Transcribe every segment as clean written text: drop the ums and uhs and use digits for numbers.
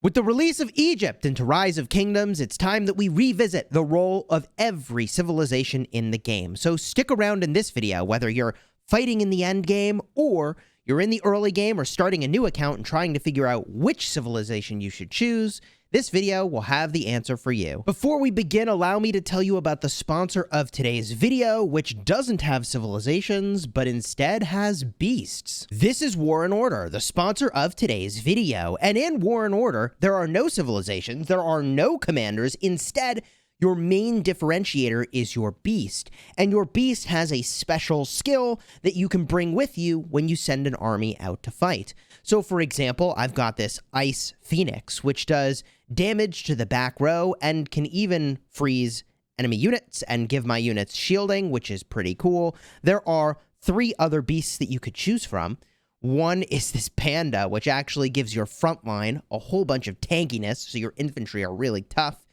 With the release of Egypt into Rise of Kingdoms, it's time that we revisit the role of every civilization in the game. So stick around in this video, whether you're fighting in the end game or you're in the early game or starting a new account and trying to figure out which civilization you should choose. This video will have the answer for you. Before we begin, allow me to tell you about the sponsor of today's video, which doesn't have civilizations, but instead has beasts. This is War and Order, the sponsor of today's video. And in War and Order, there are no civilizations, there are no commanders. Instead, your main differentiator is your beast, and your beast has a special skill that you can bring with you when you send an army out to fight. So for example, I've got this Ice Phoenix, which does damage to the back row and can even freeze enemy units and give my units shielding, which is pretty cool. There are 3 other beasts that you could choose from. One is this Panda, which actually gives your front line a whole bunch of tankiness, so your infantry are really tough.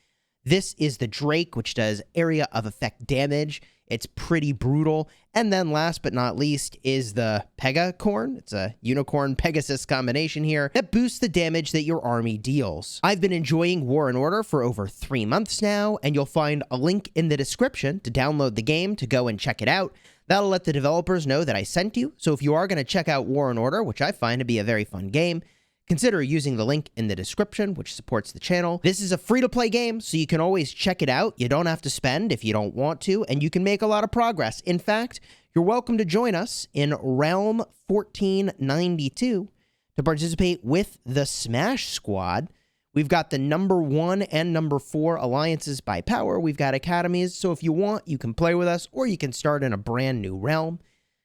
This is the Drake, which does area of effect damage. It's pretty brutal. And then last but not least is the Pegacorn. It's a unicorn-Pegasus combination here that boosts the damage that your army deals. I've been enjoying War and Order for over 3 months now, and you'll find a link in the description to download the game to go and check it out. That'll let the developers know that I sent you. So if you are going to check out War and Order, which I find to be a very fun game, consider using the link in the description, which supports the channel. This is a free-to-play game, so you can always check it out. You don't have to spend if you don't want to, and you can make a lot of progress. In fact, you're welcome to join us in Realm 1492 to participate with the Smash Squad. We've got the number 1 and number 4 alliances by power. We've got academies, so if you want, you can play with us, or you can start in a brand new realm.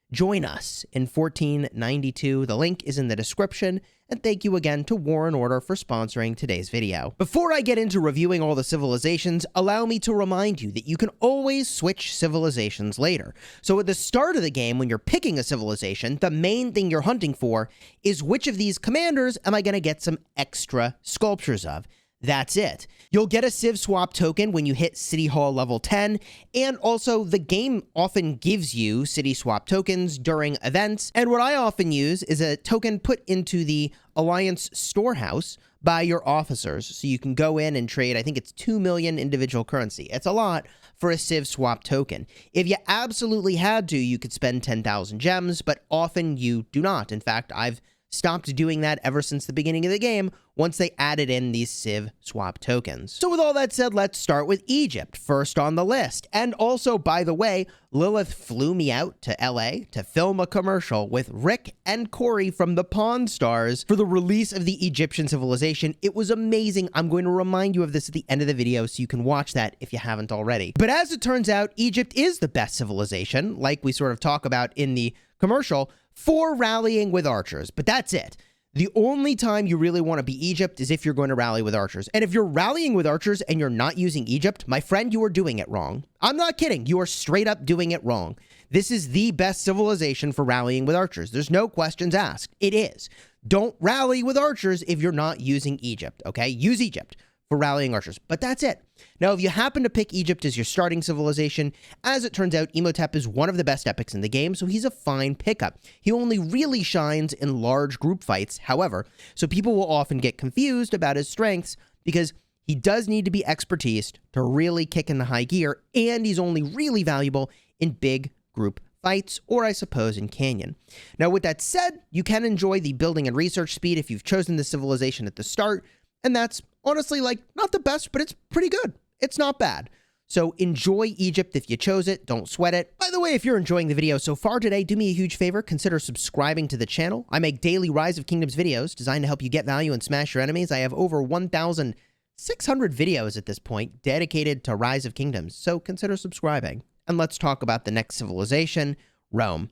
Join us in 1492. The link is in the description. And thank you again to War and Order for sponsoring today's video. Before I get into reviewing all the civilizations, allow me to remind you that you can always switch civilizations later. So at the start of the game, when you're picking a civilization, the main thing you're hunting for is which of these commanders am I going to get some extra sculptures of. That's it. You'll get a Civ swap token when you hit City Hall level 10, and also the game often gives you city swap tokens during events, and what I often use is a token put into the Alliance storehouse by your officers, so you can go in and trade, I think it's 2 million individual currency. It's a lot for a Civ swap token. If you absolutely had to, you could spend 10,000 gems, but often you do not. In fact, I've stopped doing that ever since the beginning of the game once they added in these Civ swap tokens. So with all that said, let's start with Egypt, first on the list. And also, by the way, Lilith flew me out to LA to film a commercial with Rick and Corey from the Pawn Stars for the release of the Egyptian civilization. It was amazing. I'm going to remind you of this at the end of the video so you can watch that if you haven't already. But as it turns out, Egypt is the best civilization, like we sort of talk about in the commercial, for rallying with archers, but that's it. The only time you really want to be Egypt is if you're going to rally with archers. And if you're rallying with archers and you're not using Egypt, my friend, you are doing it wrong. I'm not kidding. You are straight up doing it wrong. This is the best civilization for rallying with archers. There's no questions asked. It is. Don't rally with archers if you're not using Egypt, okay? Use Egypt for rallying archers, but that's it. Now, if you happen to pick Egypt as your starting civilization, as it turns out, Imhotep is one of the best epics in the game, so he's a fine pickup. He only really shines in large group fights, however, so people will often get confused about his strengths because he does need to be expertise to really kick in the high gear, and he's only really valuable in big group fights, or I suppose in Canyon. Now, with that said, you can enjoy the building and research speed if you've chosen the civilization at the start, and that's honestly, like, not the best, but it's pretty good. It's not bad. So enjoy Egypt if you chose it. Don't sweat it. By the way, if you're enjoying the video so far today, do me a huge favor. Consider subscribing to the channel. I make daily Rise of Kingdoms videos designed to help you get value and smash your enemies. I have over 1,600 videos at this point dedicated to Rise of Kingdoms, so consider subscribing. And let's talk about the next civilization, Rome.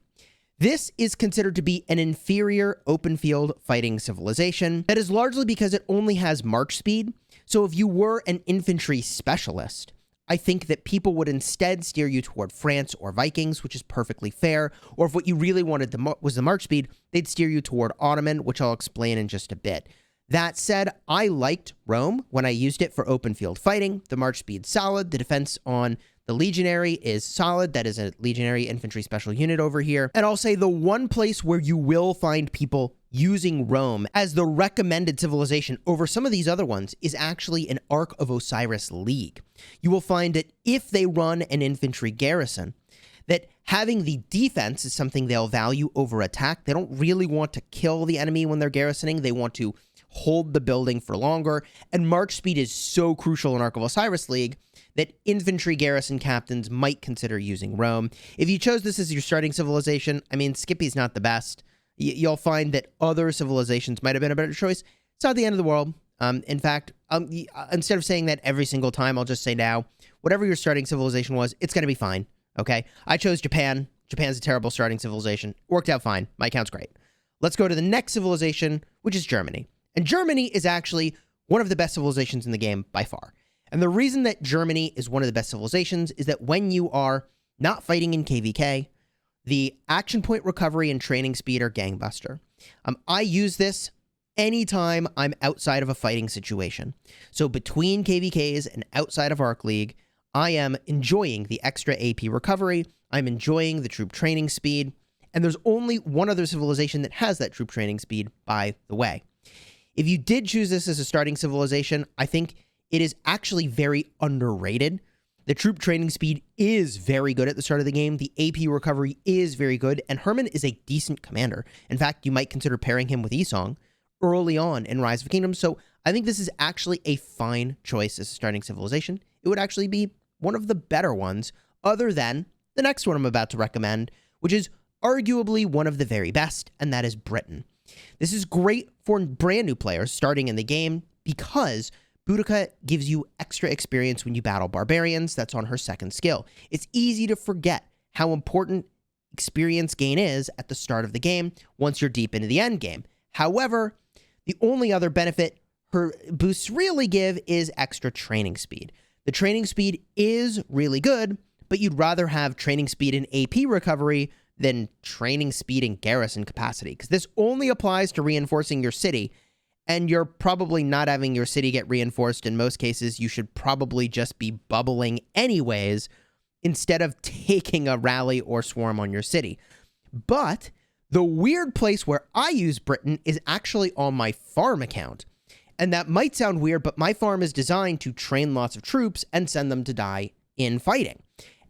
This is considered to be an inferior open field fighting civilization. That is largely because it only has march speed. So if you were an infantry specialist, I think that people would instead steer you toward France or Vikings, which is perfectly fair. Or if what you really wanted was the march speed, they'd steer you toward Ottoman, which I'll explain in just a bit. That said, I liked Rome when I used it for open field fighting. The march speed's solid. The defense on The Legionary is solid. That is a Legionary infantry special unit over here. And I'll say the one place where you will find people using Rome as the recommended civilization over some of these other ones is actually an Ark of Osiris League. You will find that if they run an infantry garrison, that having the defense is something they'll value over attack. They don't really want to kill the enemy when they're garrisoning. They want to hold the building for longer. And march speed is so crucial in Ark of Osiris League that infantry garrison captains might consider using Rome. If you chose this as your starting civilization, I mean, Skippy's not the best. You'll find that other civilizations might have been a better choice. It's not the end of the world. In fact, instead of saying that every single time, I'll just say now, whatever your starting civilization was, it's going to be fine. Okay? I chose Japan. Japan's a terrible starting civilization. Worked out fine. My account's great. Let's go to the next civilization, which is Germany. And Germany is actually one of the best civilizations in the game by far. And the reason that Germany is one of the best civilizations is that when you are not fighting in KVK, the action point recovery and training speed are gangbuster. I use this anytime I'm outside of a fighting situation. So between KVKs and outside of Arc League, I am enjoying the extra AP recovery. I'm enjoying the troop training speed. And there's only one other civilization that has that troop training speed, by the way. If you did choose this as a starting civilization, I think it is actually very underrated. The troop training speed is very good at the start of the game. The AP recovery is very good, and Hermann is a decent commander. In fact, you might consider pairing him with Isong early on in Rise of Kingdoms, so I think this is actually a fine choice as a starting civilization. It would actually be one of the better ones, other than the next one I'm about to recommend, which is arguably one of the very best, and that is Britain. This is great for brand new players starting in the game because Boudica gives you extra experience when you battle barbarians. That's on her second skill. It's easy to forget how important experience gain is at the start of the game once you're deep into the end game. However, the only other benefit her boosts really give is extra training speed. The training speed is really good, but you'd rather have training speed and AP recovery than training speed and garrison capacity, because this only applies to reinforcing your city, and you're probably not having your city get reinforced. In most cases, you should probably just be bubbling anyways, instead of taking a rally or swarm on your city. But the weird place where I use Britain is actually on my farm account. And that might sound weird, but my farm is designed to train lots of troops and send them to die in fighting.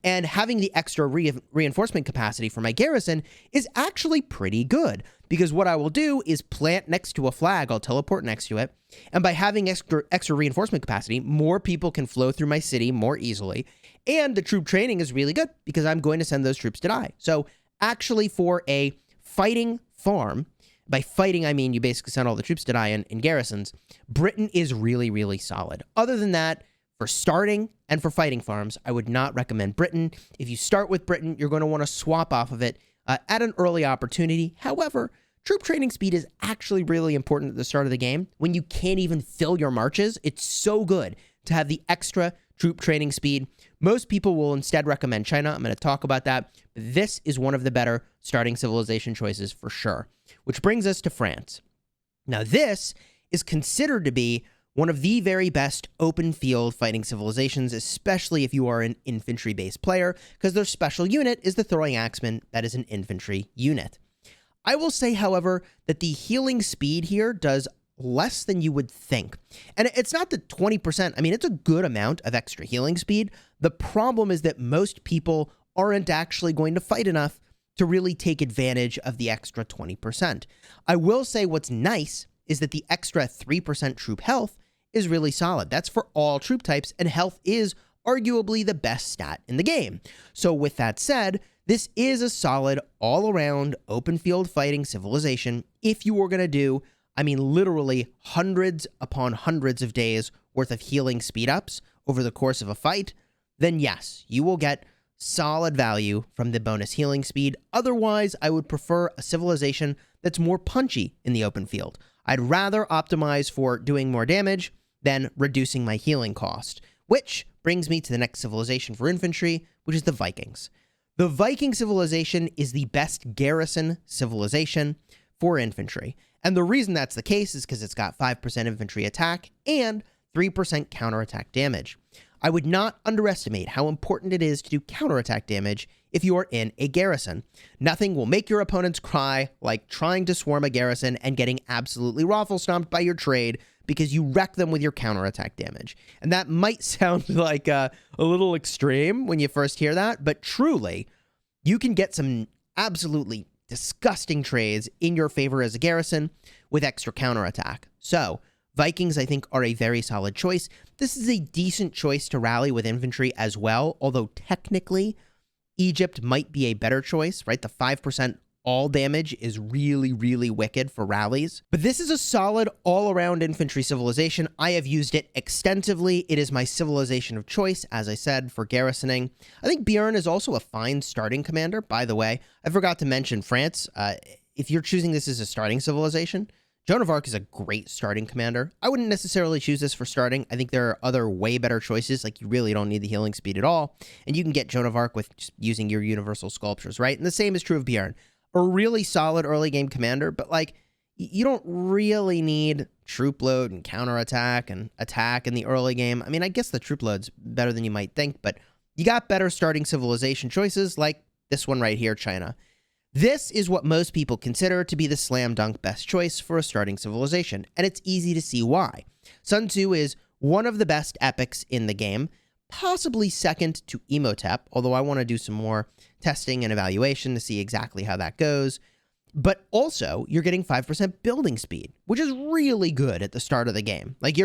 And having the extra reinforcement capacity for my garrison is actually pretty good, because what I will do is plant next to a flag, I'll teleport next to it, and by having extra reinforcement capacity, more people can flow through my city more easily, and the troop training is really good, because I'm going to send those troops to die. So actually for a fighting farm, by fighting I mean you basically send all the troops to die in garrisons, Britain is really, really solid. Other than that, for starting and for fighting farms, I would not recommend Britain. If you start with Britain, you're going to want to swap off of it at an early opportunity. However, troop training speed is actually really important at the start of the game. When you can't even fill your marches, it's so good to have the extra troop training speed. Most people will instead recommend China. I'm going to talk about that. But this is one of the better starting civilization choices for sure. Which brings us to France. Now, this is considered to be one of the very best open field fighting civilizations, especially if you are an infantry-based player, because their special unit is the Throwing Axeman. That is an infantry unit. I will say, however, that the healing speed here does less than you would think. And it's not the 20%. I mean, it's a good amount of extra healing speed. The problem is that most people aren't actually going to fight enough to really take advantage of the extra 20%. I will say what's nice is that the extra 3% troop health is really solid. That's for all troop types, and health is arguably the best stat in the game. So with that said, this is a solid all-around open field fighting civilization if you were going to do, I mean, literally hundreds upon hundreds of days worth of healing speed ups over the course of a fight, then yes, you will get solid value from the bonus healing speed. Otherwise, I would prefer a civilization that's more punchy in the open field. I'd rather optimize for doing more damage than reducing my healing cost, which brings me to the next civilization for infantry, which is the Vikings. The Viking civilization is the best garrison civilization for infantry. And the reason that's the case is because it's got 5% infantry attack and 3% counterattack damage. I would not underestimate how important it is to do counterattack damage if you are in a garrison. Nothing will make your opponents cry like trying to swarm a garrison and getting absolutely raffle-stomped by your trade because you wreck them with your counterattack damage. And that might sound like a little extreme when you first hear that, but truly, you can get some absolutely disgusting trades in your favor as a garrison with extra counterattack. So, Vikings, I think, are a very solid choice. This is a decent choice to rally with infantry as well, although technically, Egypt might be a better choice, right? The 5% all damage is really, really wicked for rallies. But this is a solid all-around infantry civilization. I have used it extensively. It is my civilization of choice, as I said, for garrisoning. I think Bjorn is also a fine starting commander, by the way. I forgot to mention France. If you're choosing this as a starting civilization, Joan of Arc is a great starting commander. I wouldn't necessarily choose this for starting. I think there are other way better choices, like you really don't need the healing speed at all, and you can get Joan of Arc with just using your universal sculptures, right? And the same is true of Bjorn. A really solid early game commander, but like you don't really need troop load and counterattack and attack in the early game. I mean, I guess the troop load's better than you might think, but you got better starting civilization choices like this one right here, China. This is what most people consider to be the slam dunk best choice for a starting civilization, and it's easy to see why. Sun Tzu is one of the best epics in the game, possibly second to Imhotep, although I want to do some more testing and evaluation to see exactly how that goes. But also, you're getting 5% building speed, which is really good at the start of the game. Like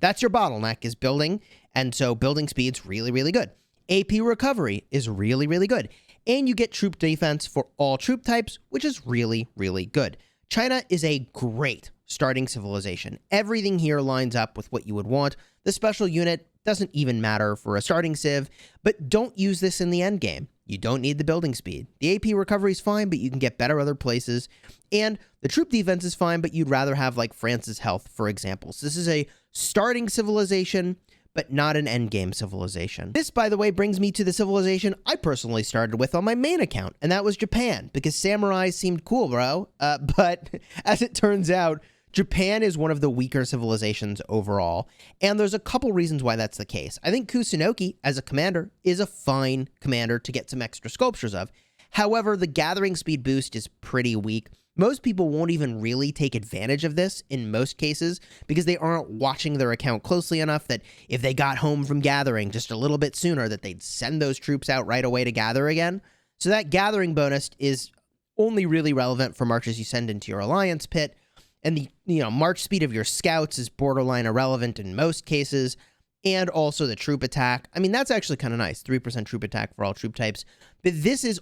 that's your bottleneck is building, and so building speed's really, really good. AP recovery is really, really good. And you get troop defense for all troop types, which is really, really good. China is a great starting civilization. Everything here lines up with what you would want. The special unit doesn't even matter for a starting civ, but don't use this in the end game. You don't need the building speed. The AP recovery is fine, but you can get better other places. And the troop defense is fine, but you'd rather have like France's health, for example. So this is a starting civilization, but not an endgame civilization. This, by the way, brings me to the civilization I personally started with on my main account, and that was Japan, because samurais seemed cool, bro. But as it turns out, Japan is one of the weaker civilizations overall, and there's a couple reasons why that's the case. I think Kusunoki, as a commander, is a fine commander to get some extra sculptures of. However, the gathering speed boost is pretty weak. Most people won't even really take advantage of this in most cases because they aren't watching their account closely enough that if they got home from gathering just a little bit sooner that they'd send those troops out right away to gather again. So that gathering bonus is only really relevant for marches you send into your alliance pit, and the march speed of your scouts is borderline irrelevant in most cases, and also the troop attack. I mean, that's actually kind of nice, 3% troop attack for all troop types, but this is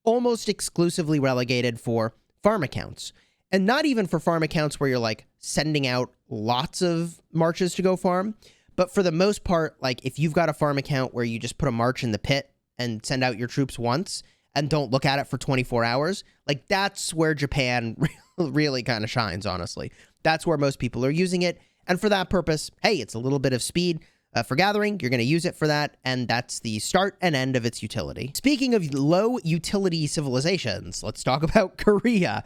almost exclusively relegated for farm accounts, and not even for farm accounts where you're like sending out lots of marches to go farm, but for the most part, like if you've got a farm account where you just put a march in the pit and send out your troops once and don't look at it for 24 hours, like that's where Japan really kind of shines, honestly. That's where most people are using it, and for that purpose, hey, it's a little bit of speed. For gathering, you're going to use it for that, and that's the start and end of its utility. Speaking of low utility civilizations, let's talk about Korea.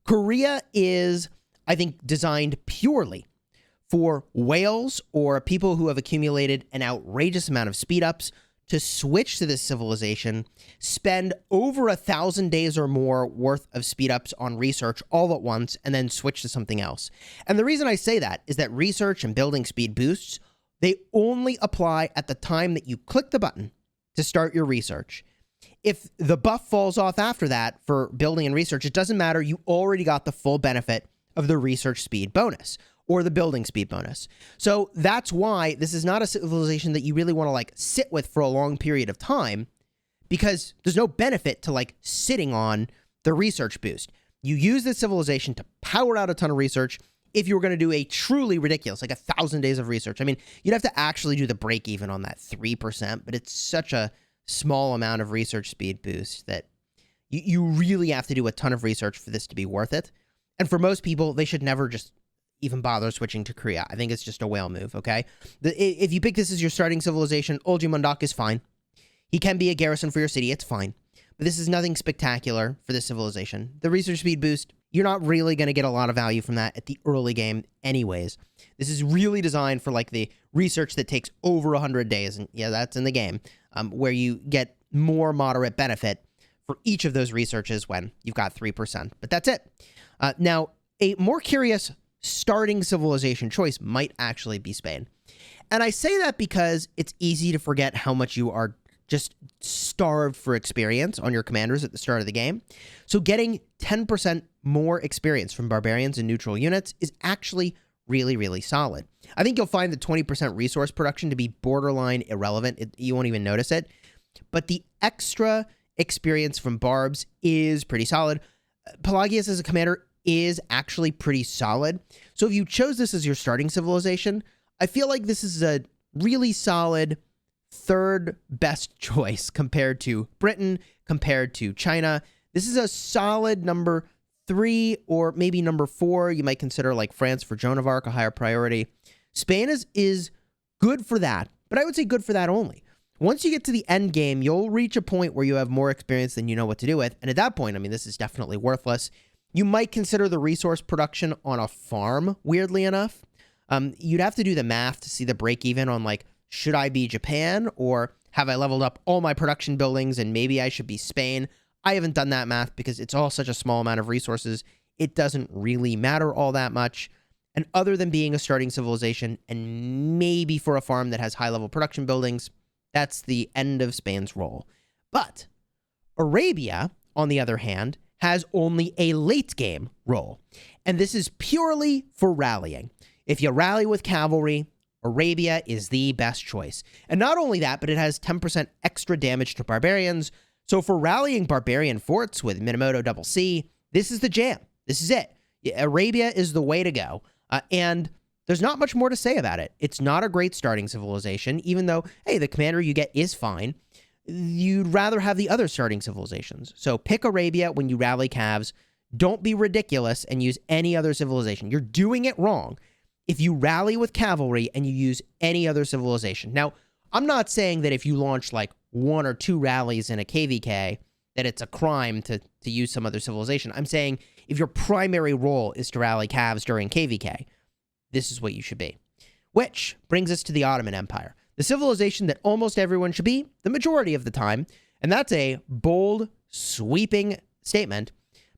Korea is, I think, designed purely for whales or people who have accumulated an outrageous amount of speed ups to switch to this civilization, spend over 1,000 days or more worth of speed ups on research all at once, and then switch to something else. And the reason I say that is that research and building speed boosts, they only apply at the time that you click the button to start your research. If the buff falls off after that for building and research, it doesn't matter. You already got the full benefit of the research speed bonus or the building speed bonus. So that's why this is not a civilization that you really want to like sit with for a long period of time, because there's no benefit to like sitting on the research boost. You use this civilization to power out a ton of research. If you were going to do a truly ridiculous, like 1,000 days of research, I mean, you'd have to actually do the break even on that 3%, but it's such a small amount of research speed boost that you really have to do a ton of research for this to be worth it. And for most people, they should never just even bother switching to Korea. I think it's just a whale move, okay? If you pick this as your starting civilization, Olji Mundak is fine. He can be a garrison for your city, it's fine. But this is nothing spectacular for this civilization. The research speed boost, you're not really going to get a lot of value from that at the early game anyways. This is really designed for like the research that takes over 100 days. And yeah, that's in the game, where you get more moderate benefit for each of those researches when you've got 3%. But that's it. Now, a more curious starting civilization choice might actually be Spain. And I say that because it's easy to forget how much you are just starved for experience on your commanders at the start of the game. So getting 10% more experience from barbarians and neutral units is actually really, really solid. I think you'll find the 20% resource production to be borderline irrelevant. You won't even notice it. But the extra experience from barbs is pretty solid. Pelagius as a commander is actually pretty solid. So if you chose this as your starting civilization, I feel like this is a really solid third best choice compared to Britain, compared to China. This is a solid number 3 or maybe number 4. You might consider like France for Joan of Arc a higher priority. Spain is good for that, but I would say good for that only. Once you get to the end game, you'll reach a point where you have more experience than you know what to do with. And at that point, I mean, this is definitely worthless. You might consider the resource production on a farm, weirdly enough. You'd have to do the math to see the break even on like, should I be Japan or have I leveled up all my production buildings and maybe I should be Spain? I haven't done that math because it's all such a small amount of resources. It doesn't really matter all that much. And other than being a starting civilization and maybe for a farm that has high level production buildings, that's the end of Spain's role. But Arabia, on the other hand, has only a late game role. And this is purely for rallying. If you rally with cavalry, Arabia is the best choice. And not only that, but it has 10% extra damage to barbarians. So for rallying barbarian forts with Minamoto Double C, this is the jam. This is it. Arabia is the way to go. And there's not much more to say about it. It's not a great starting civilization, even though, hey, the commander you get is fine. You'd rather have the other starting civilizations. So pick Arabia when you rally Cavs. Don't be ridiculous and use any other civilization. You're doing it wrong if you rally with cavalry and you use any other civilization. Now, I'm not saying that if you launch like 1 or 2 rallies in a KVK, that it's a crime to use some other civilization. I'm saying if your primary role is to rally Cavs during KVK, this is what you should be. Which brings us to the Ottoman Empire, the civilization that almost everyone should be the majority of the time. And that's a bold, sweeping statement.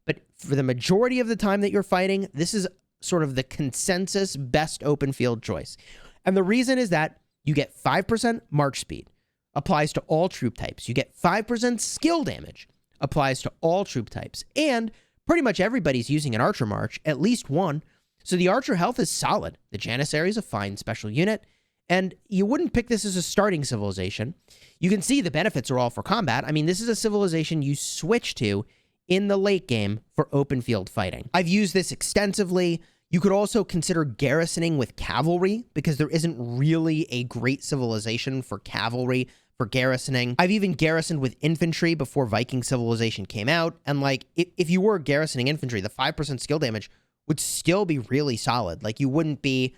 But for the majority of the time that you're fighting, this is sort of the consensus best open field choice. And the reason is that you get 5% march speed, applies to all troop types. You get 5% skill damage, applies to all troop types. And pretty much everybody's using an archer march, at least one. So the archer health is solid. The Janissary is a fine special unit. And you wouldn't pick this as a starting civilization. You can see the benefits are all for combat. I mean, this is a civilization you switch to in the late game for open field fighting. I've used this extensively. You could also consider garrisoning with cavalry because there isn't really a great civilization for cavalry for garrisoning. I've even garrisoned with infantry before Viking civilization came out. And like, if you were garrisoning infantry, the 5% skill damage would still be really solid. Like you wouldn't be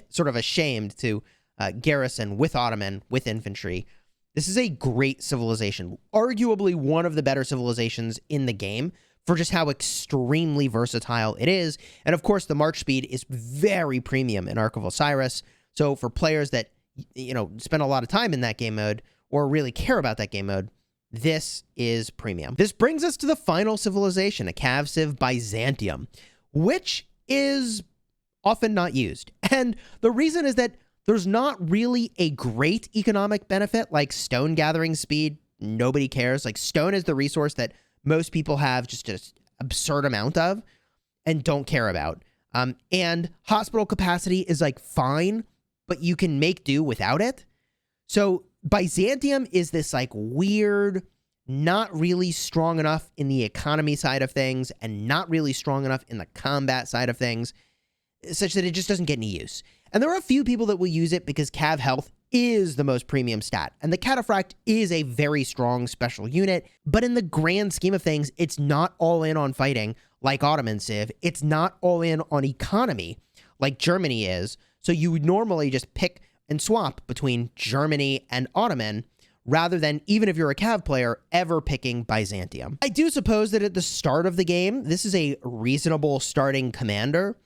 sort of ashamed to garrison with Ottoman, with infantry. This is a great civilization, arguably one of the better civilizations in the game for just how extremely versatile it is. And of course, the march speed is very premium in Ark of Osiris. So for players that, you know, spend a lot of time in that game mode or really care about that game mode, this is premium. This brings us to the final civilization, a Cav Civ Byzantium, which is often not used. And the reason is that there's not really a great economic benefit like stone gathering speed. Nobody cares. Like stone is the resource that most people have just an absurd amount of and don't care about. And hospital capacity is like fine, but you can make do without it. So Byzantium is this like weird, not really strong enough in the economy side of things and not really strong enough in the combat side of things, such that it just doesn't get any use. And there are a few people that will use it because Cav health is the most premium stat, and the Cataphract is a very strong special unit, but in the grand scheme of things, it's not all in on fighting like Ottoman Civ. It's not all in on economy like Germany is, so you would normally just pick and swap between Germany and Ottoman rather than, even if you're a Cav player, ever picking Byzantium. I do suppose that at the start of the game, this is a reasonable starting commander,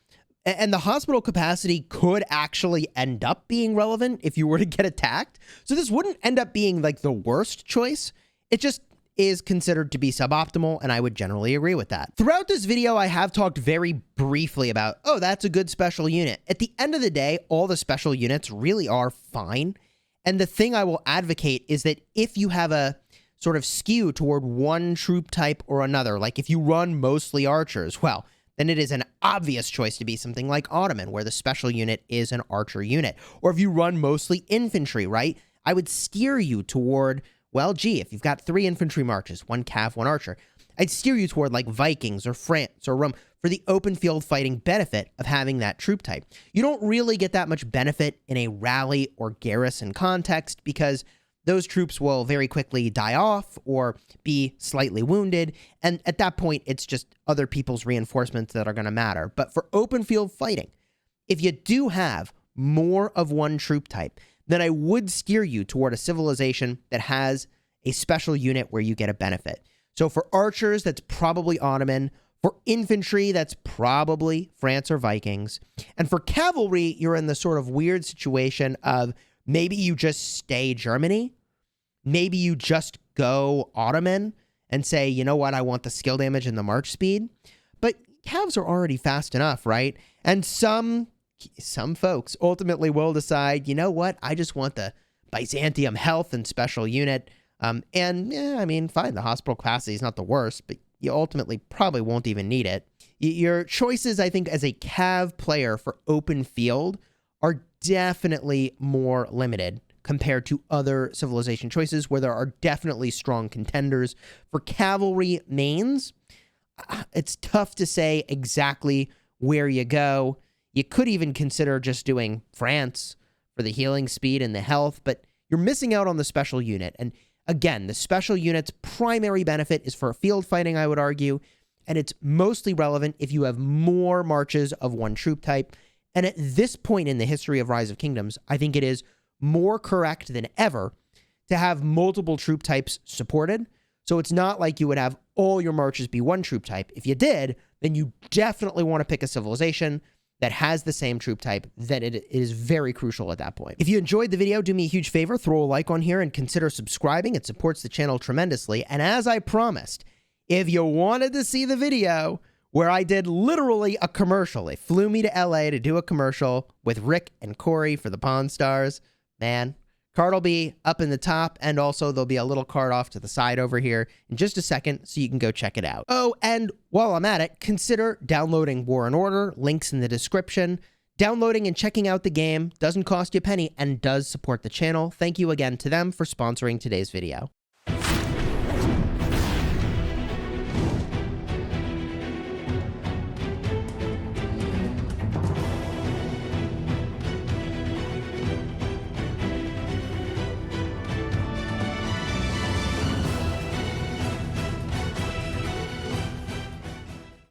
and the hospital capacity could actually end up being relevant if you were to get attacked. So this wouldn't end up being like the worst choice. It just is considered to be suboptimal, and I would generally agree with that. Throughout this video, I have talked very briefly about, oh, that's a good special unit. At the end of the day, all the special units really are fine. And the thing I will advocate is that if you have a sort of skew toward one troop type or another, like if you run mostly archers, well, then it is an obvious choice to be something like Ottoman, where the special unit is an archer unit. Or if you run mostly infantry, right? I would steer you toward, well, gee, if you've got 3 infantry marches, 1 cav, 1 archer, I'd steer you toward like Vikings or France or Rome for the open field fighting benefit of having that troop type. You don't really get that much benefit in a rally or garrison context because those troops will very quickly die off or be slightly wounded, and at that point, it's just other people's reinforcements that are going to matter. But for open field fighting, if you do have more of one troop type, then I would steer you toward a civilization that has a special unit where you get a benefit. So for archers, that's probably Ottoman. For infantry, that's probably France or Vikings. And for cavalry, you're in the sort of weird situation of maybe you just stay Germany. Maybe you just go Ottoman and say, you know what, I want the skill damage and the march speed. But Cavs are already fast enough, right? And some folks ultimately will decide, you know what, I just want the Byzantium health and special unit. And yeah, I mean, fine, the hospital capacity is not the worst, but you ultimately probably won't even need it. Your choices, I think, as a Cav player for open field are definitely more limited compared to other civilization choices where there are definitely strong contenders. For cavalry mains, it's tough to say exactly where you go. You could even consider just doing France for the healing speed and the health, but you're missing out on the special unit. And again, the special unit's primary benefit is for field fighting, I would argue, and it's mostly relevant if you have more marches of one troop type. And at this point in the history of Rise of Kingdoms, I think it is more correct than ever to have multiple troop types supported. So it's not like you would have all your marches be one troop type. If you did, then you definitely want to pick a civilization that has the same troop type. That it is very crucial at that point. If you enjoyed the video, do me a huge favor, throw a like on here and consider subscribing. It supports the channel tremendously. And as I promised, if you wanted to see the video where I did literally a commercial, they flew me to LA to do a commercial with Rick and Corey for the Pawn Stars, man, card will be up in the top, and also there'll be a little card off to the side over here in just a second so you can go check it out. Oh, and while I'm at it, consider downloading War and Order, links in the description. Downloading and checking out the game doesn't cost you a penny and does support the channel. Thank you again to them for sponsoring today's video.